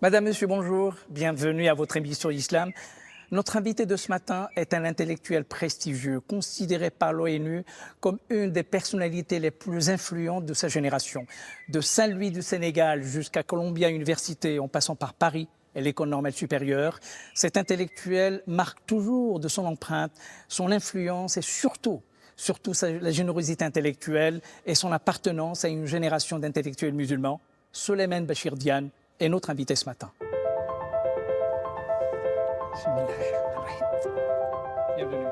Madame, Monsieur, bonjour. Bienvenue à votre émission Islam. Notre invité de ce matin est un intellectuel prestigieux, considéré par l'ONU comme une des personnalités les plus influentes de sa génération. De Saint-Louis du Sénégal jusqu'à Columbia University, en passant par Paris et l'École normale supérieure, cet intellectuel marque toujours de son empreinte, son influence et surtout la générosité intellectuelle et son appartenance à une génération d'intellectuels musulmans. Souleymane Bachir Diagne est notre invité ce matin. Bienvenue.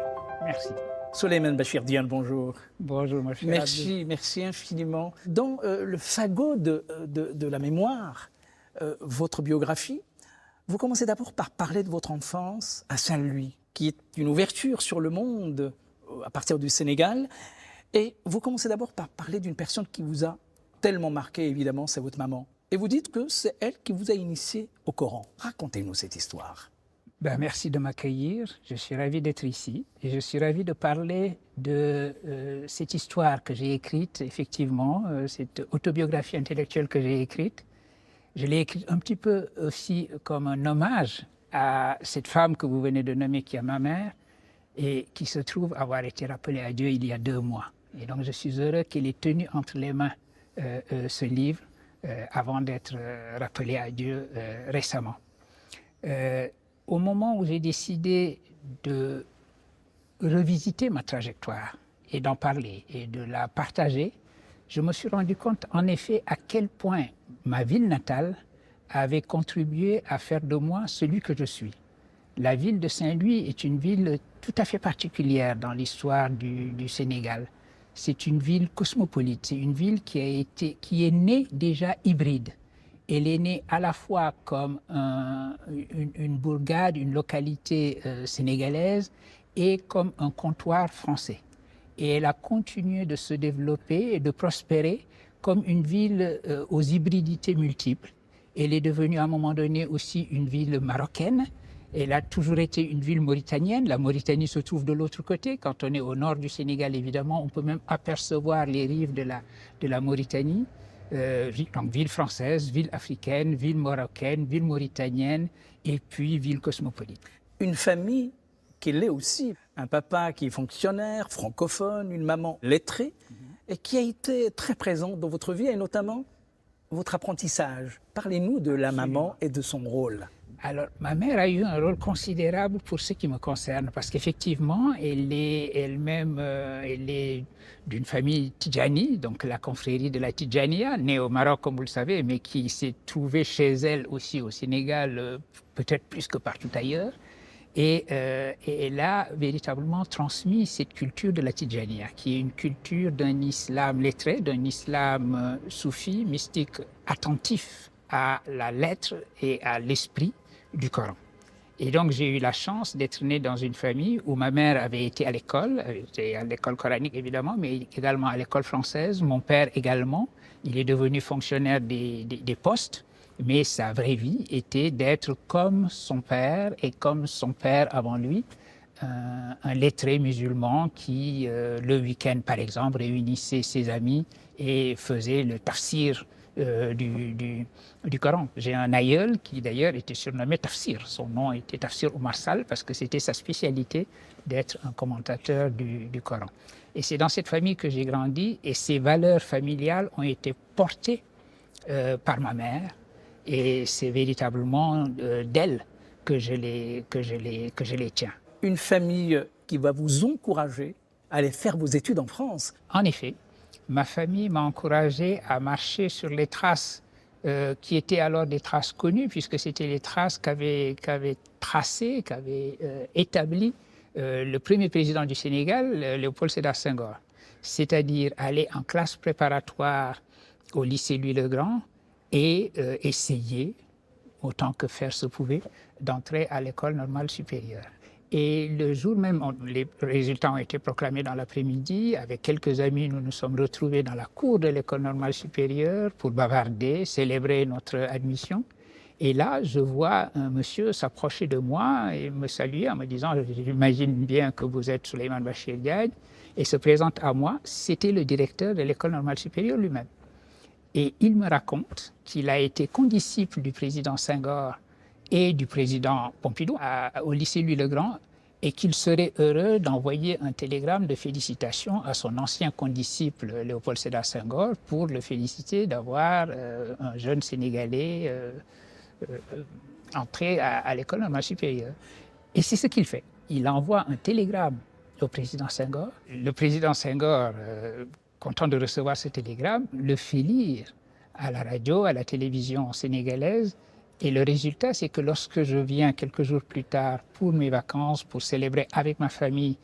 Merci. Souleymane Bachir Diagne, bonjour. Bonjour, mon cher Abdel. Merci infiniment. Dans le fagot de la mémoire, votre biographie, vous commencez d'abord par parler de votre enfance à Saint-Louis, qui est une ouverture sur le monde à partir du Sénégal. Et vous commencez d'abord par parler d'une personne qui vous a tellement marqué, évidemment, c'est votre maman. Et vous dites que c'est elle qui vous a initié au Coran. Racontez-nous cette histoire. Merci de m'accueillir. Je suis ravi d'être ici. Et je suis ravi de parler de cette histoire que j'ai écrite, effectivement, cette autobiographie intellectuelle que j'ai écrite. Je l'ai écrite un petit peu aussi comme un hommage à cette femme que vous venez de nommer, qui est ma mère, et qui se trouve avoir été rappelée à Dieu il y a 2 mois. Et donc je suis heureux qu'elle ait tenu entre les mains ce livre avant d'être rappelée à Dieu récemment. Au moment où j'ai décidé de revisiter ma trajectoire et d'en parler et de la partager, je me suis rendu compte en effet à quel point ma ville natale avait contribué à faire de moi celui que je suis. La ville de Saint-Louis est une ville tout à fait particulière dans l'histoire du Sénégal. C'est une ville cosmopolite, c'est une ville qui est née déjà hybride. Elle est née à la fois comme une bourgade, une localité sénégalaise et comme un comptoir français. Et elle a continué de se développer et de prospérer comme une ville aux hybridités multiples. Elle est devenue à un moment donné aussi une ville marocaine. Elle a toujours été une ville mauritanienne. La Mauritanie se trouve de l'autre côté. Quand on est au nord du Sénégal, évidemment, on peut même apercevoir les rives de la Mauritanie. Donc ville française, ville africaine, ville marocaine, ville mauritanienne et puis ville cosmopolite. Une famille qui l'est aussi. Un papa qui est fonctionnaire, francophone, une maman lettrée et qui a été très présente dans votre vie et notamment votre apprentissage. Parlez-nous de la maman et de son rôle. Alors, ma mère a eu un rôle considérable pour ce qui me concerne, parce qu'effectivement, elle est elle-même elle est d'une famille Tidjani, donc la confrérie de la Tidjania, née au Maroc, comme vous le savez, mais qui s'est trouvée chez elle aussi au Sénégal, peut-être plus que partout ailleurs. Et elle a véritablement transmis cette culture de la Tidjania, qui est une culture d'un islam lettré, d'un islam soufi, mystique, attentif à la lettre et à l'esprit du Coran. Et donc j'ai eu la chance d'être né dans une famille où ma mère avait été à l'école coranique évidemment, mais également à l'école française. Mon père également, il est devenu fonctionnaire des postes, mais sa vraie vie était d'être comme son père et comme son père avant lui, un lettré musulman qui, le week-end par exemple, réunissait ses amis et faisait le tafsir du Coran. J'ai un aïeul qui d'ailleurs était surnommé Tafsir. Son nom était Tafsir Oumar Sall parce que c'était sa spécialité d'être un commentateur du Coran. Et c'est dans cette famille que j'ai grandi et ces valeurs familiales ont été portées par ma mère et c'est véritablement d'elle que je les tiens. Une famille qui va vous encourager à aller faire vos études en France. En effet. Ma famille m'a encouragé à marcher sur les traces qui étaient alors des traces connues, puisque c'était les traces qu'avait établi le premier président du Sénégal, Léopold Sédar Senghor. C'est-à-dire aller en classe préparatoire au lycée Louis-le-Grand et essayer, autant que faire se pouvait, d'entrer à l'école normale supérieure. Et le jour même, les résultats ont été proclamés dans l'après-midi. Avec quelques amis, nous nous sommes retrouvés dans la cour de l'école normale supérieure pour bavarder, célébrer notre admission. Et là, je vois un monsieur s'approcher de moi et me saluer en me disant « J'imagine bien que vous êtes Souleymane Bachir Diagne » et se présente à moi. C'était le directeur de l'école normale supérieure lui-même. Et il me raconte qu'il a été condisciple du président Senghor et du président Pompidou au lycée Louis-le-Grand et qu'il serait heureux d'envoyer un télégramme de félicitations à son ancien condisciple Léopold Sédar Senghor pour le féliciter d'avoir un jeune Sénégalais entré à l'école normale supérieure. Et c'est ce qu'il fait. Il envoie un télégramme au président Senghor. Le président Senghor, content de recevoir ce télégramme, le fait lire à la radio, à la télévision sénégalaise. Et le résultat, c'est que lorsque je viens quelques jours plus tard pour mes vacances, pour célébrer avec ma famille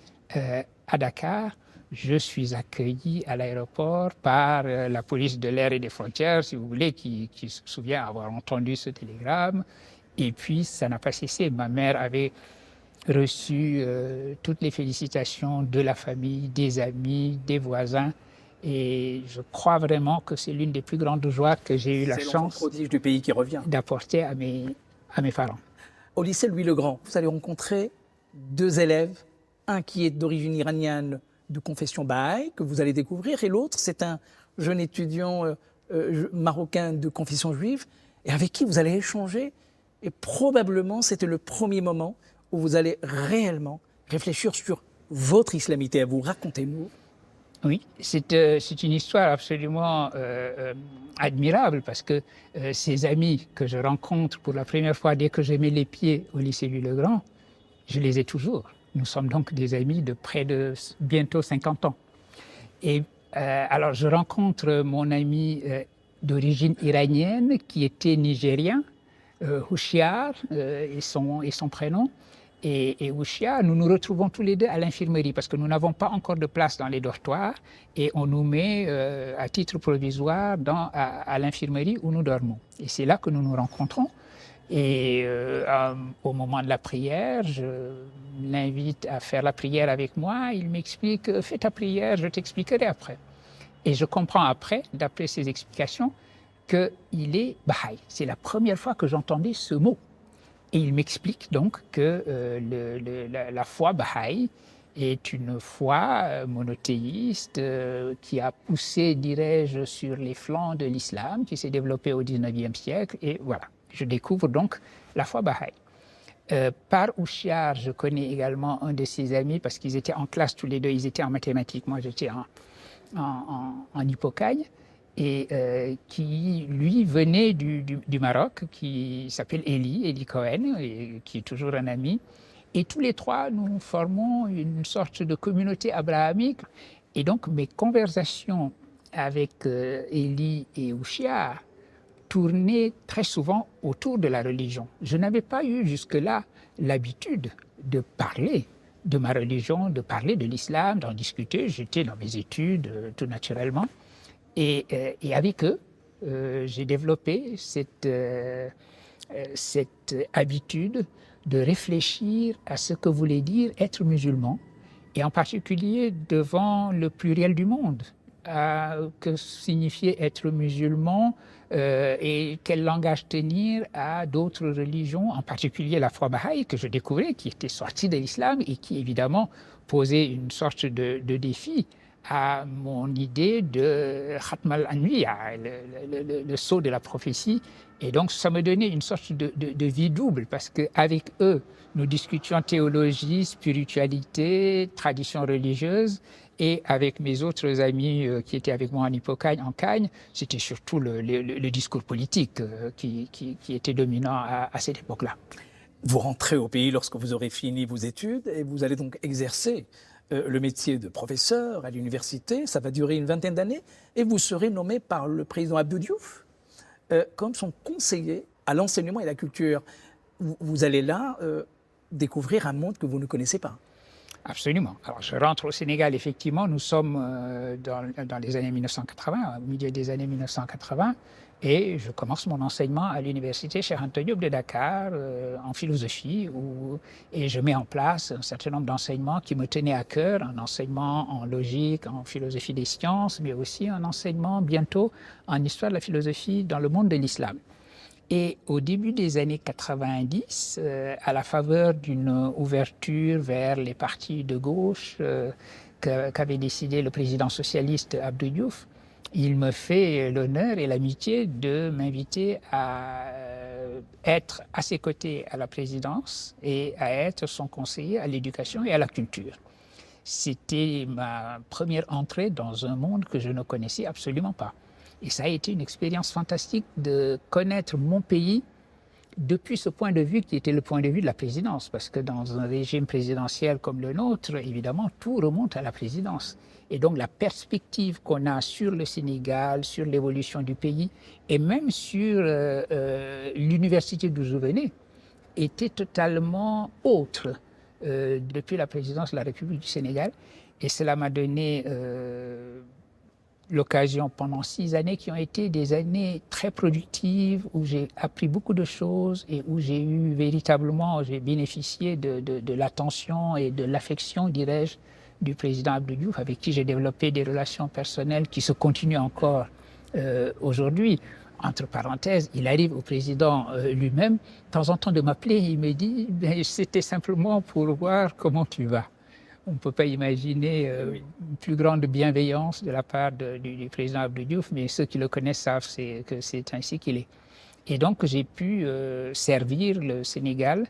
à Dakar, je suis accueilli à l'aéroport par la police de l'air et des frontières, si vous voulez, qui se souvient avoir entendu ce télégramme. Et puis, ça n'a pas cessé. Ma mère avait reçu toutes les félicitations de la famille, des amis, des voisins. Et je crois vraiment que c'est l'une des plus grandes joies que j'ai eu la chance prodige du pays qui revient d'apporter à mes parents. Au lycée Louis-le-Grand, vous allez rencontrer deux élèves, un qui est d'origine iranienne de confession Baha'i, que vous allez découvrir, et l'autre, c'est un jeune étudiant marocain de confession juive, et avec qui vous allez échanger. Et probablement, c'était le premier moment où vous allez réellement réfléchir sur votre islamité à vous. Racontez-nous. Oui, c'est une histoire absolument admirable parce que ces amis que je rencontre pour la première fois dès que je mets les pieds au lycée Louis-le-Grand, je les ai toujours. Nous sommes donc des amis de près de bientôt 50 ans. Et alors je rencontre mon ami d'origine iranienne qui était nigérien, Houchiar et son prénom. Et Houchiar, nous nous retrouvons tous les deux à l'infirmerie parce que nous n'avons pas encore de place dans les dortoirs et on nous met à titre provisoire à l'infirmerie où nous dormons. Et c'est là que nous nous rencontrons. Et au moment de la prière, je l'invite à faire la prière avec moi. Il m'explique « Fais ta prière, je t'expliquerai après ». Et je comprends après, d'après ses explications, qu'il est Baha'i. C'est la première fois que j'entendais ce mot. Et il m'explique donc que la foi Baha'i est une foi monothéiste qui a poussé, dirais-je, sur les flancs de l'islam, qui s'est développée au XIXe siècle. Et voilà, je découvre donc la foi Baha'i. Par Houchiar, je connais également un de ses amis parce qu'ils étaient en classe tous les deux, ils étaient en mathématiques, moi j'étais en hypocagne. Et qui, lui, venait du Maroc, qui s'appelle Eli Cohen, et qui est toujours un ami. Et tous les trois, nous formons une sorte de communauté abrahamique. Et donc, mes conversations avec Eli et Houchiar tournaient très souvent autour de la religion. Je n'avais pas eu jusque-là l'habitude de parler de ma religion, de parler de l'islam, d'en discuter. J'étais dans mes études, tout naturellement. Et avec eux, j'ai développé cette habitude de réfléchir à ce que voulait dire être musulman, et en particulier devant le pluriel du monde. Que signifiait être musulman et quel langage tenir à d'autres religions, en particulier la foi Baha'i que je découvrais, qui était sortie de l'islam et qui évidemment posait une sorte de défi à mon idée de Khatm al-Anbiya, le sceau de la prophétie. Et donc, ça me donnait une sorte de vie double, parce qu'avec eux, nous discutions théologie, spiritualité, tradition religieuse, et avec mes autres amis qui étaient avec moi en hypocagne, en cagne, c'était surtout le discours politique qui était dominant à cette époque-là. Vous rentrez au pays lorsque vous aurez fini vos études, et vous allez donc exercer le métier de professeur à l'université. Ça va durer une vingtaine d'années et vous serez nommé par le président Abdou Diouf comme son conseiller à l'enseignement et à la culture. Vous allez là découvrir un monde que vous ne connaissez pas. Absolument. Alors, je rentre au Sénégal, effectivement, nous sommes dans les années 1980, au milieu des années 1980, et je commence mon enseignement à l'université Cheikh Anta Diop de Dakar, en philosophie, et je mets en place un certain nombre d'enseignements qui me tenaient à cœur, un enseignement en logique, en philosophie des sciences, mais aussi un enseignement bientôt en histoire de la philosophie dans le monde de l'islam. Et au début des années 90, à la faveur d'une ouverture vers les partis de gauche qu'avait décidé le président socialiste Abdou Diouf, il me fait l'honneur et l'amitié de m'inviter à être à ses côtés à la présidence et à être son conseiller à l'éducation et à la culture. C'était ma première entrée dans un monde que je ne connaissais absolument pas. Et ça a été une expérience fantastique de connaître mon pays depuis ce point de vue qui était le point de vue de la présidence, parce que dans un régime présidentiel comme le nôtre, évidemment, tout remonte à la présidence. Et donc la perspective qu'on a sur le Sénégal, sur l'évolution du pays, et même sur l'université d'où je venais, était totalement autre depuis la présidence de la République du Sénégal. Et cela m'a donné l'occasion pendant 6 années qui ont été des années très productives où j'ai appris beaucoup de choses et où j'ai bénéficié de l'attention et de l'affection, dirais-je, du président Abdou Diouf, avec qui j'ai développé des relations personnelles qui se continuent encore aujourd'hui. Entre parenthèses, il arrive au président lui-même, de temps en temps de m'appeler, il me dit c'était simplement pour voir comment tu vas. On ne peut pas imaginer une plus grande bienveillance de la part du président Abdou Diouf, mais ceux qui le connaissent savent que c'est ainsi qu'il est. Et donc j'ai pu servir le Sénégal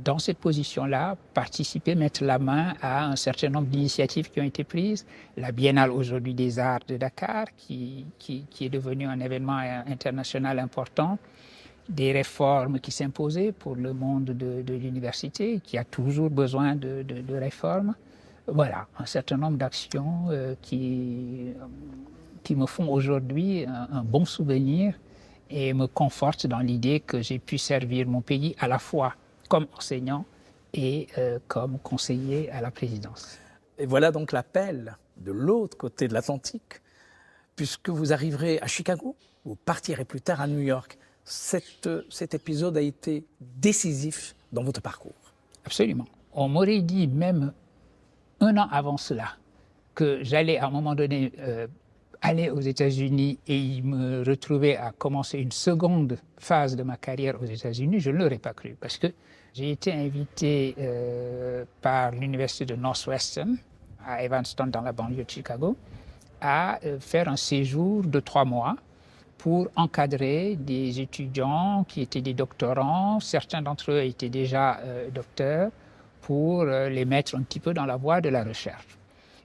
dans cette position-là, participer, mettre la main à un certain nombre d'initiatives qui ont été prises. La Biennale aujourd'hui des Arts de Dakar, qui est devenue un événement international important. Des réformes qui s'imposaient pour le monde de l'université, qui a toujours besoin de réformes. Voilà, un certain nombre d'actions qui me font aujourd'hui un bon souvenir et me confortent dans l'idée que j'ai pu servir mon pays à la fois comme enseignant et comme conseiller à la présidence. Et voilà donc l'appel de l'autre côté de l'Atlantique, puisque vous arriverez à Chicago, vous partirez plus tard à New York. Cet épisode a été décisif dans votre parcours. Absolument. On m'aurait dit même 1 an avant cela que j'allais à un moment donné aller aux États-Unis et me retrouver à commencer une seconde phase de ma carrière aux États-Unis, je ne l'aurais pas cru parce que j'ai été invité par l'université de Northwestern à Evanston dans la banlieue de Chicago à faire un séjour de 3 mois pour encadrer des étudiants qui étaient des doctorants. Certains d'entre eux étaient déjà docteurs pour les mettre un petit peu dans la voie de la recherche.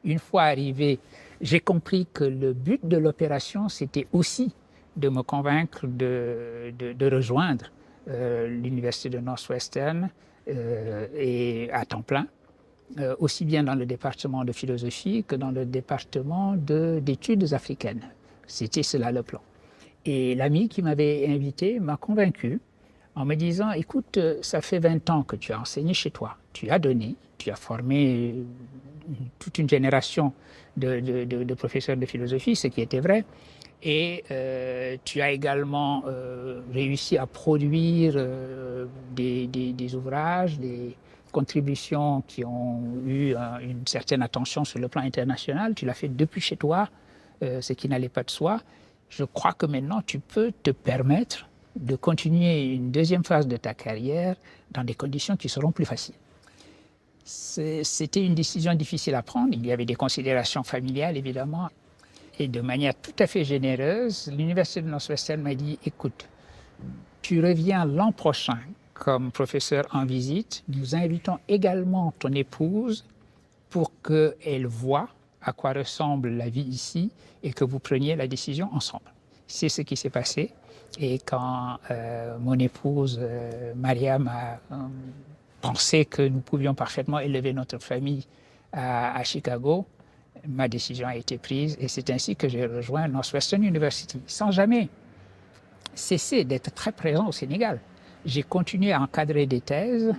Une fois arrivé, j'ai compris que le but de l'opération, c'était aussi de me convaincre de rejoindre l'université de Northwestern et à temps plein, aussi bien dans le département de philosophie que dans le département d'études africaines. C'était cela le plan. Et l'ami qui m'avait invité m'a convaincu en me disant « Écoute, ça fait 20 ans que tu as enseigné chez toi, tu as donné, tu as formé toute une génération de professeurs de philosophie, ce qui était vrai, et tu as également réussi à produire des ouvrages, des contributions qui ont eu une certaine attention sur le plan international, tu l'as fait depuis chez toi, ce qui n'allait pas de soi. Je crois que maintenant, tu peux te permettre de continuer une deuxième phase de ta carrière dans des conditions qui seront plus faciles. » C'était une décision difficile à prendre. Il y avait des considérations familiales, évidemment. Et de manière tout à fait généreuse, l'Université de Northwestern m'a dit « Écoute, tu reviens l'an prochain comme professeur en visite. Nous invitons également ton épouse pour qu'elle voie à quoi ressemble la vie ici et que vous preniez la décision ensemble. » C'est ce qui s'est passé. Et quand mon épouse Mariam a pensé que nous pouvions parfaitement élever notre famille à Chicago, ma décision a été prise et c'est ainsi que j'ai rejoint Northwestern University, sans jamais cesser d'être très présent au Sénégal. J'ai continué à encadrer des thèses,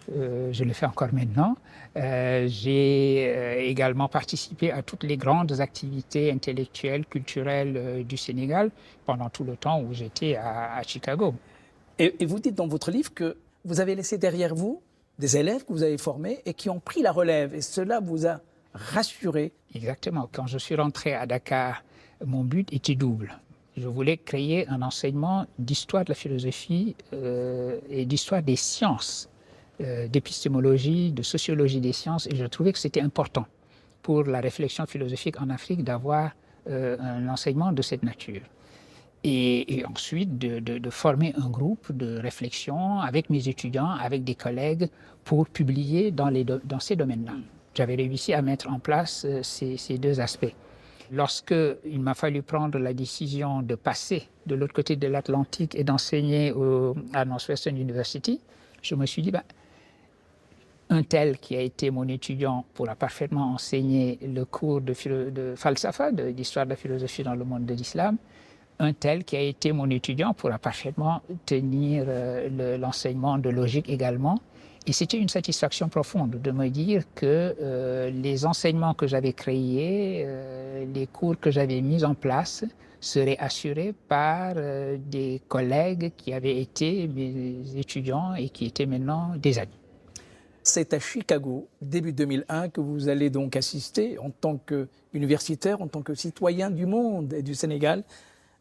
je le fais encore maintenant. J'ai également participé à toutes les grandes activités intellectuelles, culturelles du Sénégal pendant tout le temps où j'étais à Chicago. Et vous dites dans votre livre que vous avez laissé derrière vous des élèves que vous avez formés et qui ont pris la relève. Et cela vous a rassuré. Exactement. Quand je suis rentré à Dakar, mon but était double. Je voulais créer un enseignement d'histoire de la philosophie et d'histoire des sciences, d'épistémologie, de sociologie des sciences. Et je trouvais que c'était important pour la réflexion philosophique en Afrique d'avoir un enseignement de cette nature. Et ensuite de former un groupe de réflexion avec mes étudiants, avec des collègues, pour publier dans ces domaines-là. J'avais réussi à mettre en place ces deux aspects. Lorsqu'il m'a fallu prendre la décision de passer de l'autre côté de l'Atlantique et d'enseigner à Northwestern University, je me suis dit, un tel qui a été mon étudiant pourra parfaitement enseigner le cours de falsafa, d'histoire de la philosophie dans le monde de l'islam. Un tel qui a été mon étudiant pourra parfaitement tenir l'enseignement de logique également. Et c'était une satisfaction profonde de me dire que les enseignements que j'avais créés, les cours que j'avais mis en place seraient assurés par des collègues qui avaient été mes étudiants et qui étaient maintenant des amis. C'est à Chicago, début 2001, que vous allez donc assister en tant qu'universitaire, en tant que citoyen du monde et du Sénégal,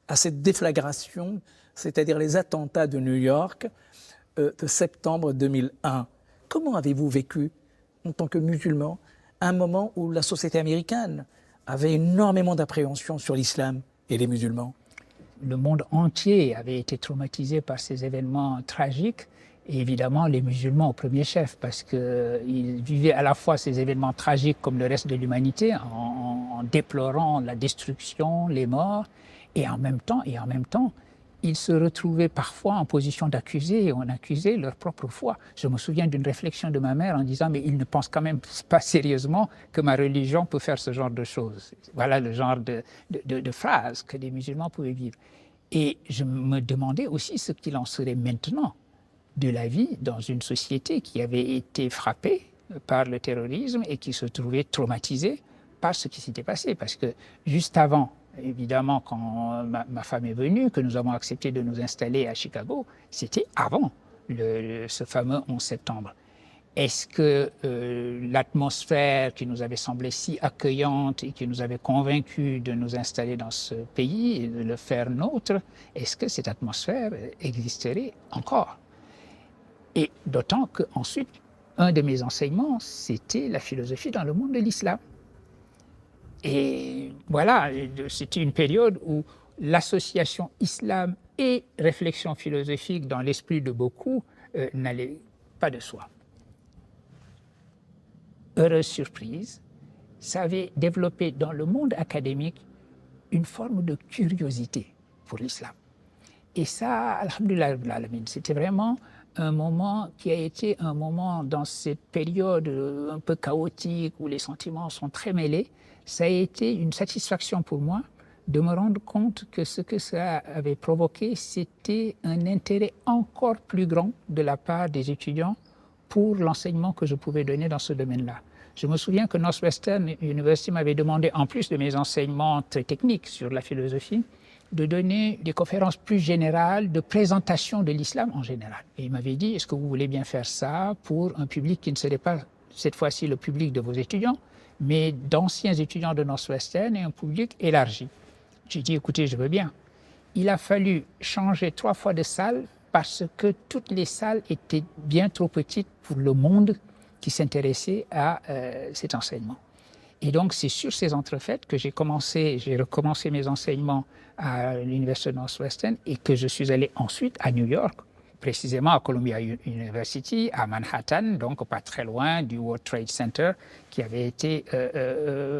à cette déflagration, c'est-à-dire les attentats de New York de septembre 2001. Comment avez-vous vécu, en tant que musulman, un moment où la société américaine avait énormément d'appréhension sur l'islam et les musulmans? Le monde entier avait été traumatisé par ces événements tragiques, et évidemment les musulmans au premier chef, parce qu'ils vivaient à la fois ces événements tragiques comme le reste de l'humanité, en déplorant la destruction, les morts, et en même temps, ils se retrouvaient parfois en position d'accusés et on accusait leur propre foi. Je me souviens d'une réflexion de ma mère en disant « mais ils ne pensent quand même pas sérieusement que ma religion peut faire ce genre de choses ». Voilà le genre de phrases que les musulmans pouvaient vivre. Et je me demandais aussi ce qu'il en serait maintenant de la vie dans une société qui avait été frappée par le terrorisme et qui se trouvait traumatisée par ce qui s'était passé. Parce que juste avant, évidemment, quand ma femme est venue, que nous avons accepté de nous installer à Chicago, c'était avant ce fameux 11 septembre. Est-ce que l'atmosphère qui nous avait semblé si accueillante et qui nous avait convaincus de nous installer dans ce pays et de le faire nôtre, est-ce que cette atmosphère existerait encore? Et d'autant qu'ensuite, un de mes enseignements, c'était la philosophie dans le monde de l'islam. Et voilà, c'était une période où l'association islam et réflexion philosophique dans l'esprit de beaucoup n'allait pas de soi. Heureuse surprise, ça avait développé dans le monde académique une forme de curiosité pour l'islam. Et ça, alhamdoulilah, c'était vraiment un moment qui a été un moment dans cette période un peu chaotique où les sentiments sont très mêlés. Ça a été une satisfaction pour moi de me rendre compte que ce que ça avait provoqué, c'était un intérêt encore plus grand de la part des étudiants pour l'enseignement que je pouvais donner dans ce domaine-là. Je me souviens que Northwestern University m'avait demandé, en plus de mes enseignements très techniques sur la philosophie, de donner des conférences plus générales de présentation de l'islam en général. Et il m'avait dit, est-ce que vous voulez bien faire ça pour un public qui ne serait pas cette fois-ci le public de vos étudiants, mais d'anciens étudiants de Northwestern et un public élargi? J'ai dit, écoutez, je veux bien. Il a fallu changer 3 fois de salle parce que toutes les salles étaient bien trop petites pour le monde qui s'intéressait à cet enseignement. Et donc, c'est sur ces entrefaites que j'ai recommencé mes enseignements à l'Université de Northwestern et que je suis allé ensuite à New York, précisément à Columbia University, à Manhattan, donc pas très loin du World Trade Center qui avait été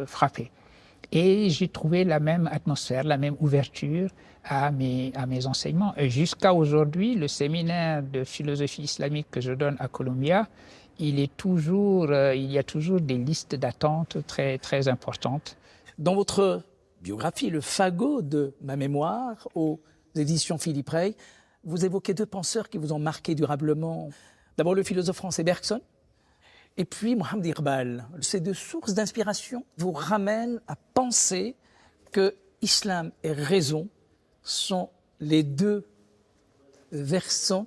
frappé. Et j'ai trouvé la même atmosphère, la même ouverture à mes enseignements. Et jusqu'à aujourd'hui, le séminaire de philosophie islamique que je donne à Columbia, il y a toujours des listes d'attente très, très importantes. Dans votre biographie, le fagot de ma mémoire, aux éditions Philippe Rey, vous évoquez 2 penseurs qui vous ont marqué durablement. D'abord le philosophe français Bergson, et puis Mohamed Iqbal. Ces 2 sources d'inspiration vous ramènent à penser que islam et raison sont les 2 versants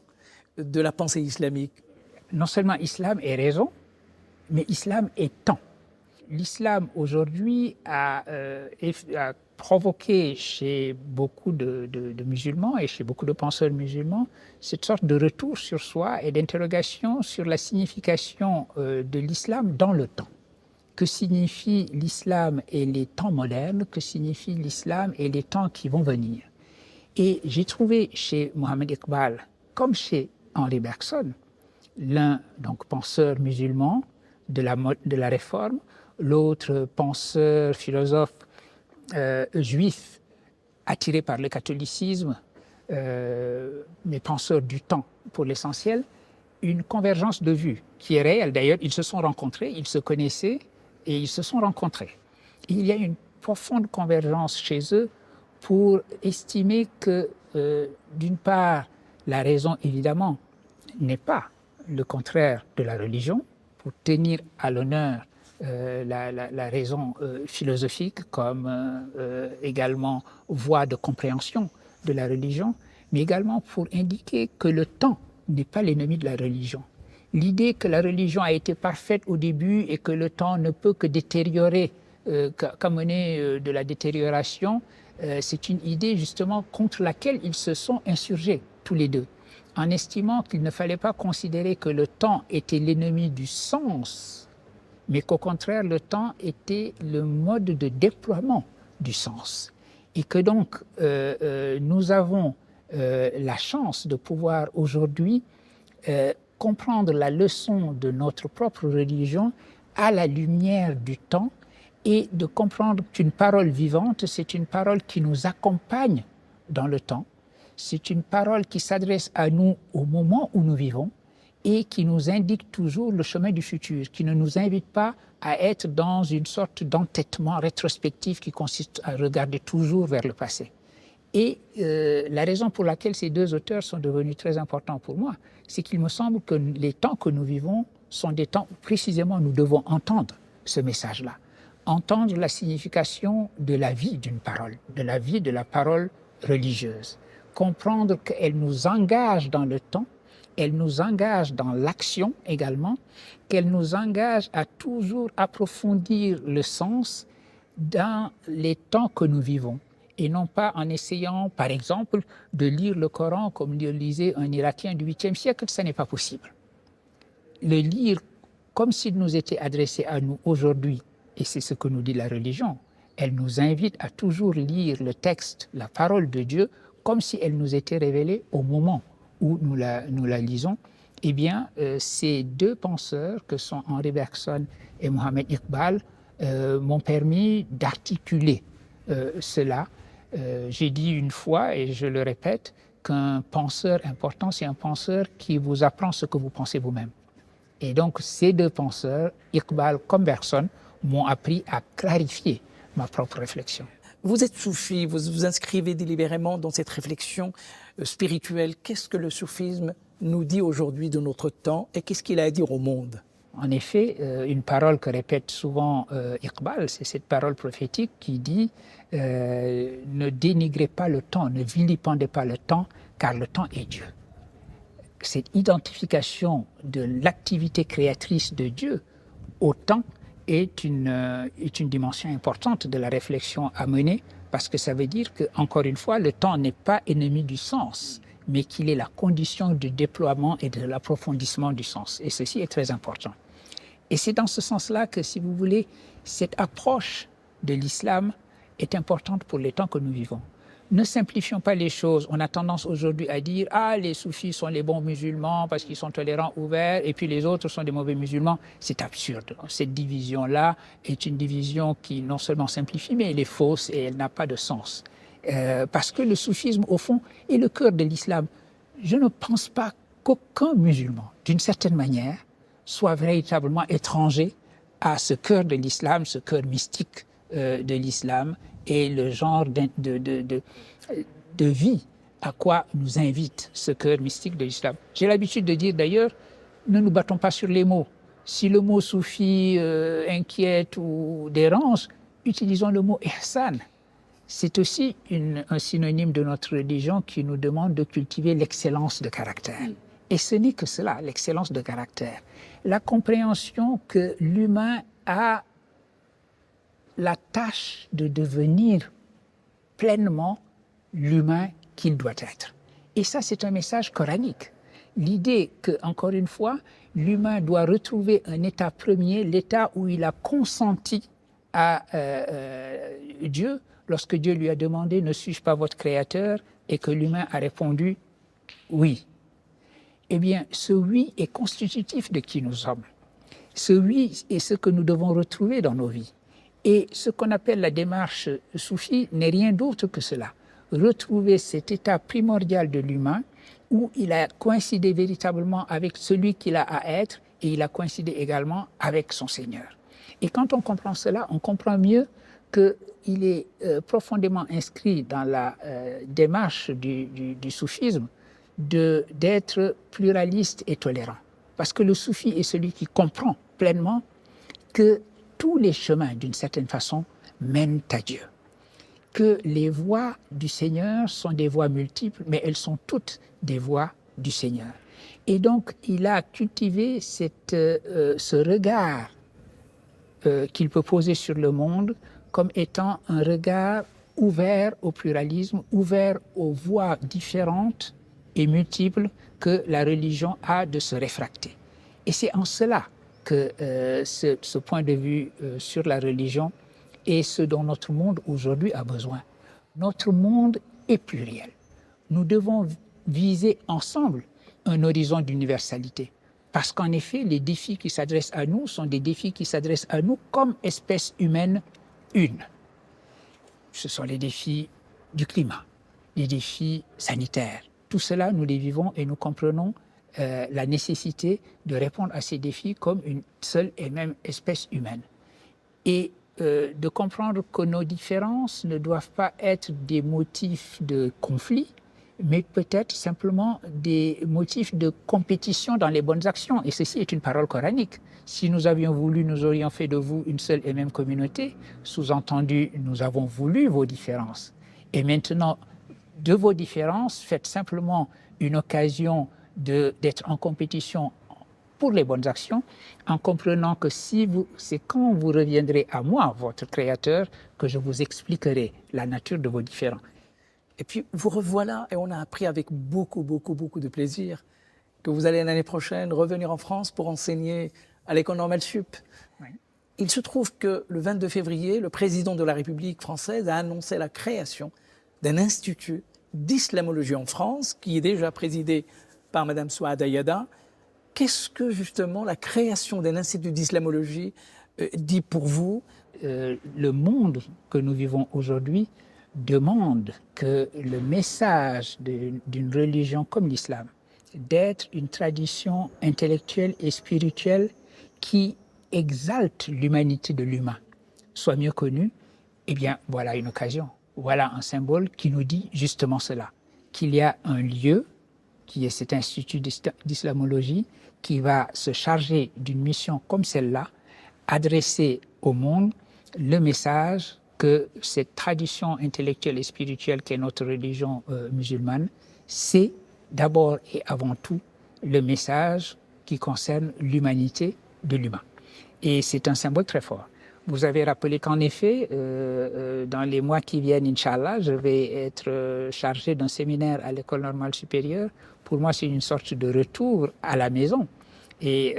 de la pensée islamique. Non seulement islam est raison, mais islam est temps. L'islam aujourd'hui a provoqué chez beaucoup de musulmans et chez beaucoup de penseurs musulmans cette sorte de retour sur soi et d'interrogation sur la signification de l'islam dans le temps. que signifie l'islam et les temps modernes, que signifie l'islam et les temps qui vont venir. Et j'ai trouvé chez Mohamed Iqbal, comme chez Henri Bergson, l'un donc penseur musulman de la Réforme, l'autre penseur, philosophe juif attiré par le catholicisme, mais penseur du temps pour l'essentiel, une convergence de vues qui est réelle. D'ailleurs, ils se sont rencontrés, ils se connaissaient et ils se sont rencontrés. Et il y a une profonde convergence chez eux pour estimer que, d'une part, la raison, évidemment, n'est pas le contraire de la religion, pour tenir à l'honneur la raison philosophique comme également voie de compréhension de la religion, mais également pour indiquer que le temps n'est pas l'ennemi de la religion. L'idée que la religion a été parfaite au début et que le temps ne peut que détériorer, qu'amener de la détérioration, c'est une idée justement contre laquelle ils se sont insurgés tous les deux, en estimant qu'il ne fallait pas considérer que le temps était l'ennemi du sens, mais qu'au contraire, le temps était le mode de déploiement du sens. Et que donc, nous avons la chance de pouvoir aujourd'hui comprendre la leçon de notre propre religion à la lumière du temps et de comprendre qu'une parole vivante, c'est une parole qui nous accompagne dans le temps, c'est une parole qui s'adresse à nous au moment où nous vivons et qui nous indique toujours le chemin du futur, qui ne nous invite pas à être dans une sorte d'entêtement rétrospectif qui consiste à regarder toujours vers le passé. Et la raison pour laquelle ces deux auteurs sont devenus très importants pour moi, c'est qu'il me semble que les temps que nous vivons sont des temps où précisément nous devons entendre ce message-là, entendre la signification de la vie d'une parole, de la vie de la parole religieuse, comprendre qu'elle nous engage dans le temps, elle nous engage dans l'action également, qu'elle nous engage à toujours approfondir le sens dans les temps que nous vivons, et non pas en essayant, par exemple, de lire le Coran comme le lisait un Irakien du 8e siècle, ça n'est pas possible. Le lire comme s'il nous était adressé à nous aujourd'hui, et c'est ce que nous dit la religion, elle nous invite à toujours lire le texte, la parole de Dieu, comme si elle nous était révélée au moment où nous la lisons. Eh bien, ces deux penseurs que sont Henri Bergson et Mohamed Iqbal m'ont permis d'articuler cela. J'ai dit une fois, et je le répète, qu'un penseur important, c'est un penseur qui vous apprend ce que vous pensez vous-même. Et donc, ces deux penseurs, Iqbal comme Bergson, m'ont appris à clarifier ma propre réflexion. Vous êtes soufi, vous vous inscrivez délibérément dans cette réflexion spirituelle. Qu'est-ce que le soufisme nous dit aujourd'hui de notre temps et qu'est-ce qu'il a à dire au monde? En effet, une parole que répète souvent Iqbal, c'est cette parole prophétique qui dit ne dénigrez pas le temps, ne vilipendez pas le temps, car le temps est Dieu. Cette identification de l'activité créatrice de Dieu au temps est une dimension importante de la réflexion à mener, parce que ça veut dire que, encore une fois, le temps n'est pas ennemi du sens, mais qu'il est la condition du déploiement et de l'approfondissement du sens. Et ceci est très important. Et c'est dans ce sens-là que, si vous voulez, cette approche de l'islam est importante pour les temps que nous vivons. Ne simplifions pas les choses. On a tendance aujourd'hui à dire « Ah, les soufis sont les bons musulmans parce qu'ils sont tolérants, ouverts, et puis les autres sont des mauvais musulmans. » C'est absurde. Cette division-là est une division qui non seulement simplifie, mais elle est fausse et elle n'a pas de sens. Parce que le soufisme, au fond, est le cœur de l'islam. Je ne pense pas qu'aucun musulman, d'une certaine manière, soit véritablement étranger à ce cœur de l'islam, ce cœur mystique de l'islam et le genre de vie à quoi nous invite ce cœur mystique de l'islam. J'ai l'habitude de dire d'ailleurs, ne nous battons pas sur les mots. Si le mot soufi inquiète ou dérange, utilisons le mot ihsan. C'est aussi un synonyme de notre religion qui nous demande de cultiver l'excellence de caractère. Et ce n'est que cela, l'excellence de caractère. La compréhension que l'humain a la tâche de devenir pleinement l'humain qu'il doit être. Et ça, c'est un message coranique l'idée que, encore une fois, l'humain doit retrouver un état premier, l'état où il a consenti à Dieu, lorsque Dieu lui a demandé « Ne suis-je pas votre créateur ?» et que l'humain a répondu « Oui ». Eh bien, ce « oui » est constitutif de qui nous sommes. Ce « oui » est ce que nous devons retrouver dans nos vies. Et ce qu'on appelle la démarche soufie n'est rien d'autre que cela. Retrouver cet état primordial de l'humain où il a coïncidé véritablement avec celui qu'il a à être et il a coïncidé également avec son Seigneur. Et quand on comprend cela, on comprend mieux qu'il est profondément inscrit dans la démarche du soufisme d'être pluraliste et tolérant. Parce que le soufi est celui qui comprend pleinement que tous les chemins, d'une certaine façon, mènent à Dieu. Que les voies du Seigneur sont des voies multiples, mais elles sont toutes des voies du Seigneur. Et donc, il a cultivé ce regard qu'il peut poser sur le monde comme étant un regard ouvert au pluralisme, ouvert aux voies différentes et multiples que la religion a de se réfracter. Et c'est en cela que ce point de vue sur la religion est ce dont notre monde aujourd'hui a besoin. Notre monde est pluriel. Nous devons viser ensemble un horizon d'universalité. Parce qu'en effet, les défis qui s'adressent à nous sont des défis qui s'adressent à nous comme espèce humaine une. Ce sont les défis du climat, les défis sanitaires. Tout cela, nous les vivons et nous comprenons la nécessité de répondre à ces défis comme une seule et même espèce humaine. Et de comprendre que nos différences ne doivent pas être des motifs de conflit, mais peut-être simplement des motifs de compétition dans les bonnes actions. Et ceci est une parole coranique. Si nous avions voulu, nous aurions fait de vous une seule et même communauté. Sous-entendu, nous avons voulu vos différences. Et maintenant, de vos différences, faites simplement une occasion d'être en compétition pour les bonnes actions, en comprenant que c'est quand vous reviendrez à moi, votre Créateur, que je vous expliquerai la nature de vos différends. Et puis, vous revoilà, et on a appris avec beaucoup de plaisir que vous allez l'année prochaine revenir en France pour enseigner à l'École normale sup. Oui. Il se trouve que le 22 février, le président de la République française a annoncé la création d'un institut d'islamologie en France, qui est déjà présidé par Mme Souad Ayada. Qu'est-ce que justement la création d'un institut d'islamologie dit pour vous? Le monde que nous vivons aujourd'hui demande que le message d'une religion comme l'islam, d'être une tradition intellectuelle et spirituelle qui exalte l'humanité de l'humain, soit mieux connu. Eh bien, voilà une occasion, voilà un symbole qui nous dit justement cela, qu'il y a un lieu, qui est cet institut d'islamologie, qui va se charger d'une mission comme celle-là, adresser au monde le message que cette tradition intellectuelle et spirituelle qu'est notre religion musulmane, c'est d'abord et avant tout le message qui concerne l'humanité de l'humain. Et c'est un symbole très fort. Vous avez rappelé qu'en effet, dans les mois qui viennent, Inch'Allah, je vais être chargé d'un séminaire à l'École normale supérieure. Pour moi, c'est une sorte de retour à la maison. Et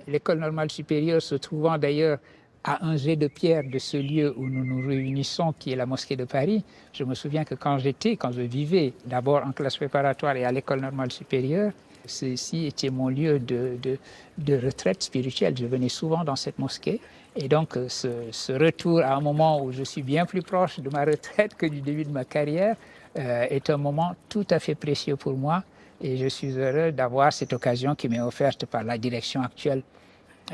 l'École normale supérieure se trouvant d'ailleurs à un jet de pierre de ce lieu où nous nous réunissons, qui est la mosquée de Paris, je me souviens que quand je vivais d'abord en classe préparatoire et à l'École normale supérieure, ceci était mon lieu de retraite spirituelle. Je venais souvent dans cette mosquée. Et donc, ce retour à un moment où je suis bien plus proche de ma retraite que du début de ma carrière est un moment tout à fait précieux pour moi. Et je suis heureux d'avoir cette occasion qui m'est offerte par la direction actuelle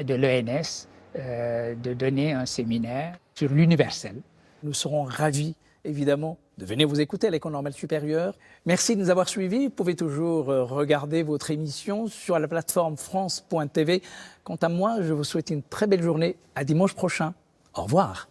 de l'ENS de donner un séminaire sur l'universel. Nous serons ravis, évidemment, de venir vous écouter à l'École normale supérieure. Merci de nous avoir suivis. Vous pouvez toujours regarder votre émission sur la plateforme France.tv. Quant à moi, je vous souhaite une très belle journée. À dimanche prochain. Au revoir.